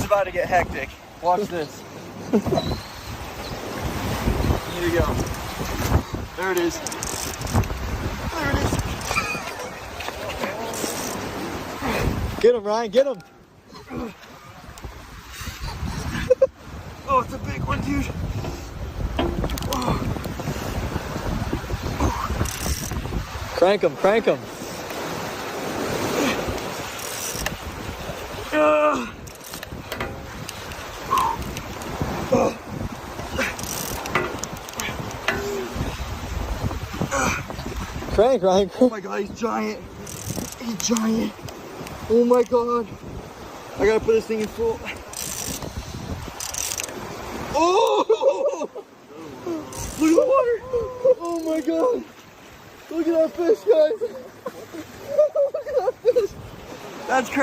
about to get hectic. Watch this. Here you go. There it is. There it is. Get him, Ryan, get him. Oh, it's a big one, dude. Crank him, crank him. Crank, Ryan. Oh my god, he's giant. He's giant. Oh my god. I gotta put this thing in full. Oh! Look at the water. Oh my god. Look at that fish, guys. Look at that fish. That's crazy.